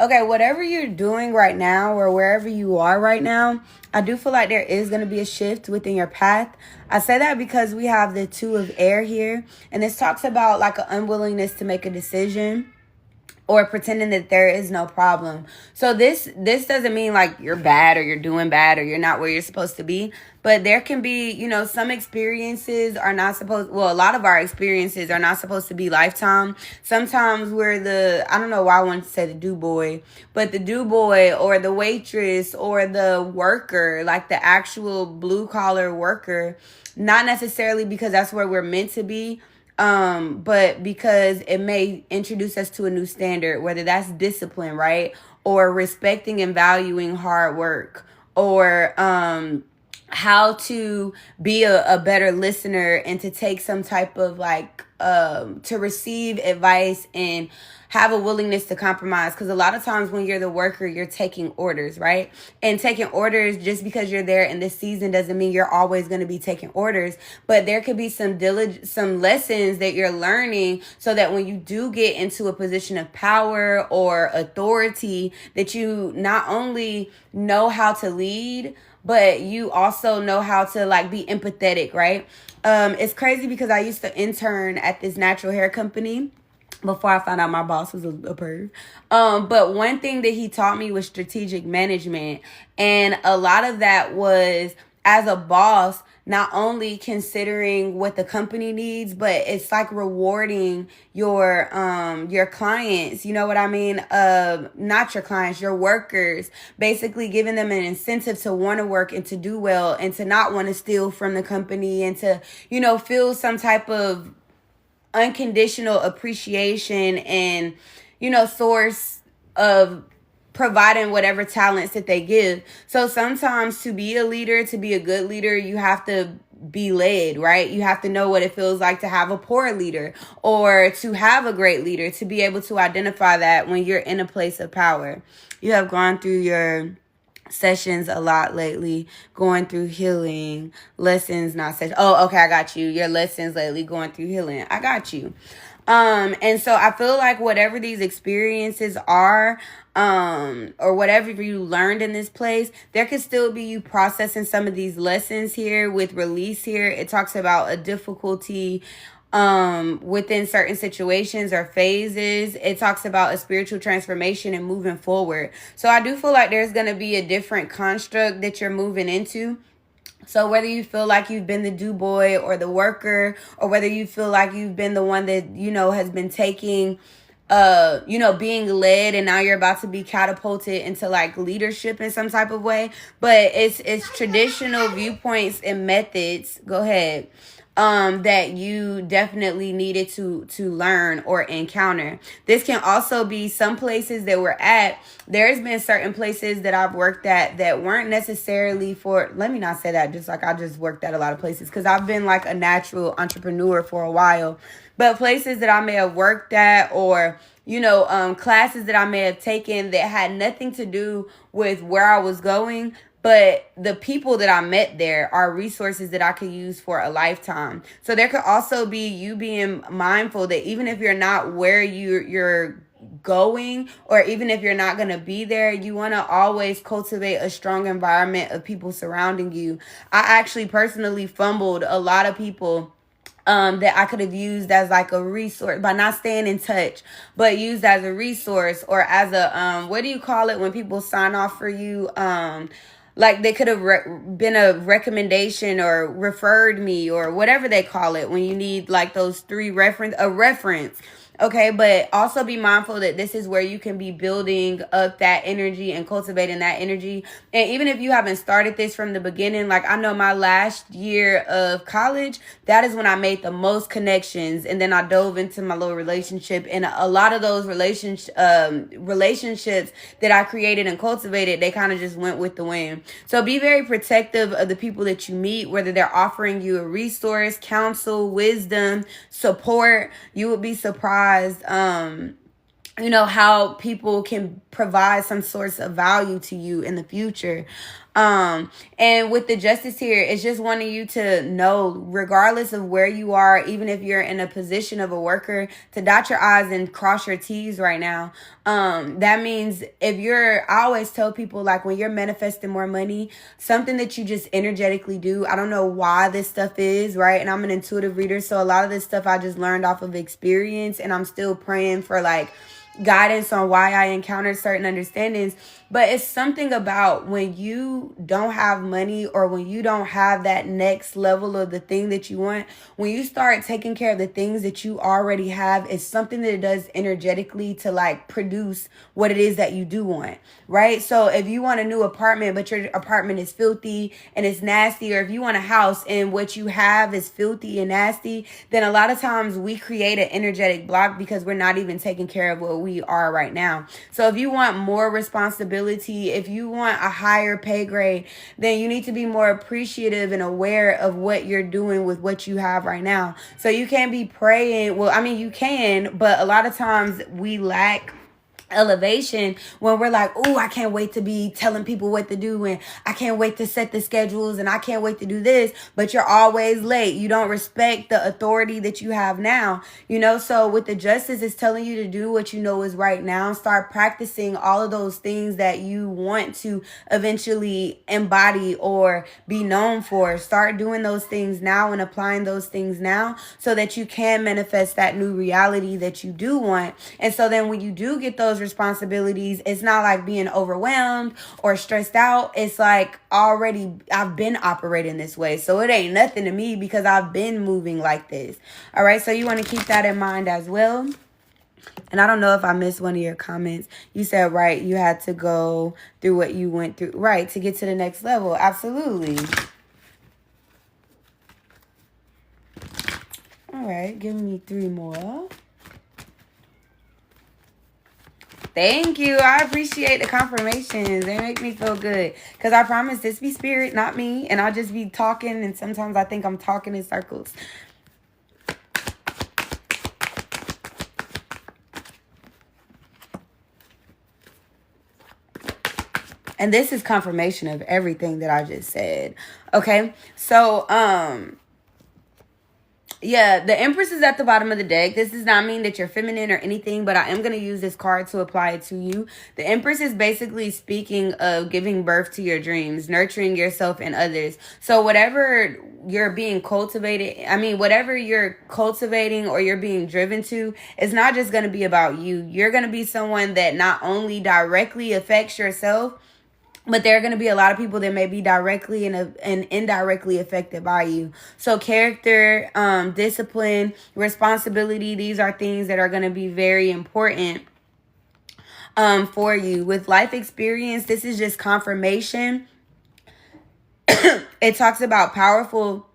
Okay, whatever you're doing right now or wherever you are right now, I do feel like there is going to be a shift within your path. I say that because we have the two of air here, and this talks about like an unwillingness to make a decision or pretending that there is no problem. So this doesn't mean like you're bad or you're doing bad or you're not where you're supposed to be, but there can be, some experiences are not supposed, well, a lot of our experiences are not supposed to be lifetime. Sometimes we're I don't know why I wanted to say the do boy, but the do boy or the waitress or the worker, like the actual blue collar worker, not necessarily because that's where we're meant to be, but because it may introduce us to a new standard, whether that's discipline, right? Or respecting and valuing hard work, or how to be a better listener and to take some type of like to receive advice and have a willingness to compromise, because a lot of times when you're the worker, you're taking orders, right? And taking orders, just because you're there in this season doesn't mean you're always going to be taking orders, but there could be some lessons that you're learning so that when you do get into a position of power or authority, that you not only know how to lead, but you also know how to like be empathetic, right? It's crazy because I used to intern at this natural hair company before I found out my boss was a perv. But one thing that he taught me was strategic management. And a lot of that was, as a boss, not only considering what the company needs, but it's like rewarding your clients. You know what I mean? Not your clients, your workers. Basically giving them an incentive to want to work and to do well and to not want to steal from the company and to, feel some type of unconditional appreciation and, source of providing whatever talents that they give. So sometimes to be a leader, to be a good leader, you have to be led, right? You have to know what it feels like to have a poor leader or to have a great leader, to be able to identify that when you're in a place of power. You have gone through your sessions a lot lately, going through healing lessons, not sessions. Oh, okay, I got you. Your lessons lately, going through healing. I got you. And so I feel like whatever these experiences are, or whatever you learned in this place, there could still be you processing some of these lessons here with release here. It talks about a difficulty within certain situations or phases. It talks about a spiritual transformation and moving forward. So I do feel like there's going to be a different construct that you're moving into. So whether you feel like you've been the do boy or the worker, or whether you feel like you've been the one that, has been taking being led, and now you're about to be catapulted into like leadership in some type of way. But it's traditional viewpoints and methods. Go ahead. That you definitely needed to learn or encounter. This can also be some places that we're at. There's been certain places that I've worked at that weren't necessarily for, let me not say that just like I just worked at a lot of places, because I've been like a natural entrepreneur for a while. But places that I may have worked at, or classes that I may have taken that had nothing to do with where I was going, but the people that I met there are resources that I could use for a lifetime. So there could also be you being mindful that even if you're not where you're going, or even if you're not going to be there, you want to always cultivate a strong environment of people surrounding you. I actually personally fumbled a lot of people that I could have used as like a resource by not staying in touch, but used as a resource or as a what do you call it when people sign off for you? Like they could have been a recommendation or referred me or whatever they call it when you need like those a reference. Okay, but also be mindful that this is where you can be building up that energy and cultivating that energy. And even if you haven't started this from the beginning, like I know my last year of college, that is when I made the most connections. And then I dove into my little relationship. And a lot of those relationships that I created and cultivated, they kind of just went with the wind. So be very protective of the people that you meet, whether they're offering you a resource, counsel, wisdom, support. You would be surprised how people can provide some source of value to you in the future. And with the justice here, it's just wanting you to know, regardless of where you are, even if you're in a position of a worker, to dot your I's and cross your T's right now. That means I always tell people, like, when you're manifesting more money, something that you just energetically do. I don't know why this stuff is, right? And I'm an intuitive reader, so a lot of this stuff I just learned off of experience, and I'm still praying for, like, guidance on why I encountered certain understandings. But it's something about when you don't have money, or when you don't have that next level of the thing that you want, when you start taking care of the things that you already have, it's something that it does energetically to, like, produce what it is that you do want, right? So if you want a new apartment, but your apartment is filthy and it's nasty, or if you want a house and what you have is filthy and nasty, then a lot of times we create an energetic block because we're not even taking care of what we are right now. So if you want more responsibility, if you want a higher pay grade, then you need to be more appreciative and aware of what you're doing with what you have right now. So you can't be praying. Well, I mean, you can, but a lot of times we lack elevation when we're like, oh, I can't wait to be telling people what to do, and I can't wait to set the schedules, and I can't wait to do this, but you're always late. You don't respect the authority that you have now, so with the justice, it's telling you to do what you know is right now. Start practicing all of those things that you want to eventually embody or be known for. Start doing those things now and applying those things now so that you can manifest that new reality that you do want. And so then when you do get those responsibilities, it's not like being overwhelmed or stressed out. It's like, already I've been operating this way, so it ain't nothing to me because I've been moving like this. All right, so you want to keep that in mind as well. And I don't know if I missed one of your comments. You said, right, you had to go through what you went through, right, to get to the next level. Absolutely. All right, give me 3 more. Thank you. I appreciate the confirmations. They make me feel good. Because I promise this be spirit, not me. And I'll just be talking. And sometimes I think I'm talking in circles. And this is confirmation of everything that I just said. Okay. So, yeah, the Empress is at the bottom of the deck. This does not mean that you're feminine or anything, but I am going to use this card to apply it to you. The Empress is basically speaking of giving birth to your dreams, nurturing yourself and others. So whatever you're being cultivated, whatever you're cultivating or you're being driven to, it's not just going to be about you. You're going to be someone that not only directly affects yourself, but there are going to be a lot of people that may be directly and indirectly affected by you. So character, discipline, responsibility, these are things that are going to be very important for you. With life experience, this is just confirmation. It talks about powerful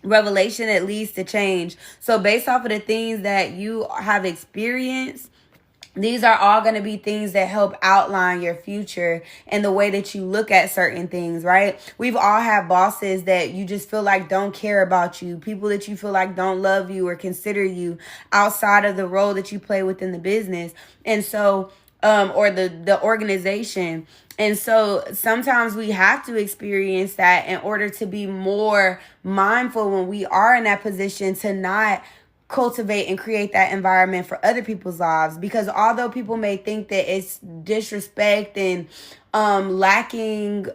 revelation that leads to change. So based off of the things that you have experienced, these are all going to be things that help outline your future and the way that you look at certain things, right? We've all had bosses that you just feel like don't care about you, people that you feel like don't love you or consider you outside of the role that you play within the business. And so, or the organization. And so sometimes we have to experience that in order to be more mindful when we are in that position to not cultivate and create that environment for other people's lives. Because although people may think that it's disrespect and lacking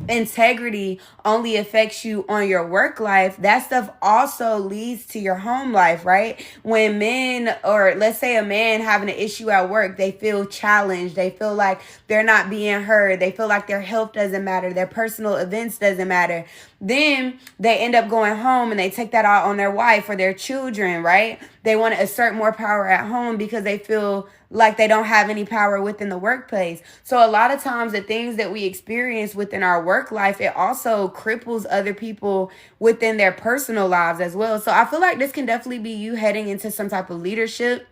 integrity only affects you on your work life, that stuff also leads to your home life, right? When men, or let's say a man having an issue at work, they feel challenged, they feel like they're not being heard, they feel like their health doesn't matter, their personal events doesn't matter, then they end up going home and they take that out on their wife or their children, right? They want to assert more power at home because they feel like they don't have any power within the workplace. So a lot of times the things that we experience within our work life, it also cripples other people within their personal lives as well. So I feel like this can definitely be you heading into some type of leadership.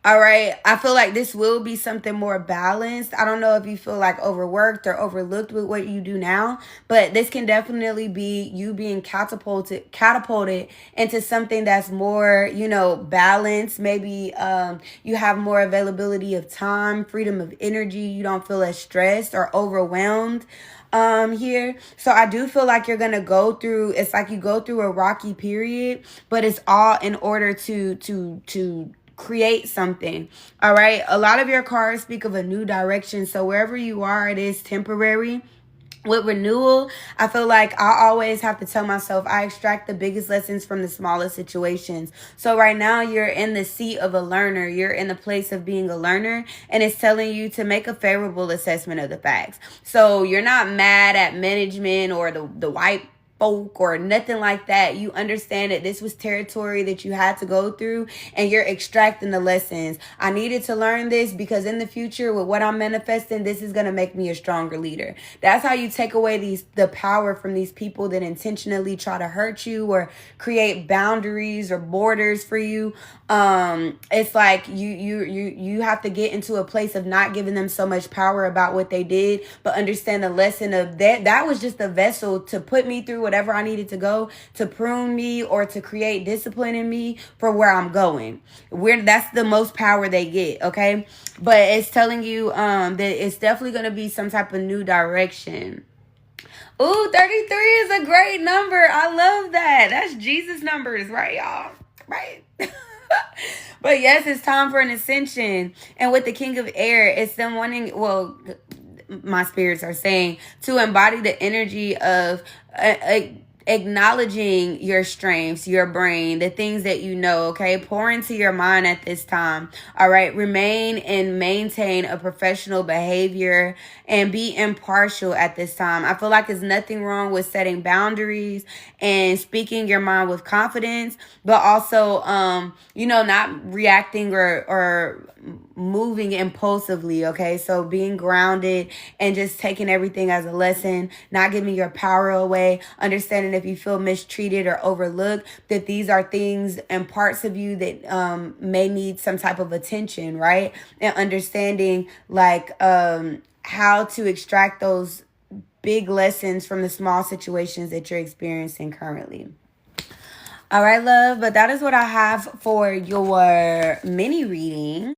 All right. I feel like this will be something more balanced. I don't know if you feel like overworked or overlooked with what you do now, but this can definitely be you being catapulted into something that's more, balanced. Maybe you have more availability of time, freedom of energy. You don't feel as stressed or overwhelmed here. So I do feel like you're gonna go through, it's like you go through a rocky period, but it's all in order to create something. All right. A lot of your cards speak of a new direction. So wherever you are, it is temporary. With renewal, I feel like I always have to tell myself I extract the biggest lessons from the smallest situations. So right now you're in the seat of a learner. You're in the place of being a learner, and it's telling you to make a favorable assessment of the facts. So you're not mad at management or the white folk or nothing like that. You understand that this was territory that you had to go through, and you're extracting the lessons. I needed to learn this because in the future with what I'm manifesting, this is going to make me a stronger leader. That's how you take away the power from these people that intentionally try to hurt you or create boundaries or borders for you. It's like you have to get into a place of not giving them so much power about what they did, but understand the lesson of that was just a vessel to put me through whatever I needed to go, to prune me or to create discipline in me for where I'm going. That's the most power they get, okay? But it's telling you that it's definitely going to be some type of new direction. Ooh, 33 is a great number. I love that. That's Jesus numbers, right, y'all? Right? But yes, it's time for an ascension. And with the King of Air, it's them wanting, well, my spirits are saying to embody the energy of acknowledging your strengths, your brain, the things that you know, okay? Pour into your mind at this time, all right? Remain and maintain a professional behavior and be impartial at this time. I feel like there's nothing wrong with setting boundaries and speaking your mind with confidence, but also, not reacting or moving impulsively, okay? So being grounded and just taking everything as a lesson, not giving your power away, understanding if you feel mistreated or overlooked, that these are things and parts of you that may need some type of attention, right? And understanding like how to extract those big lessons from the small situations that you're experiencing currently. All right, love, but that is what I have for your mini reading.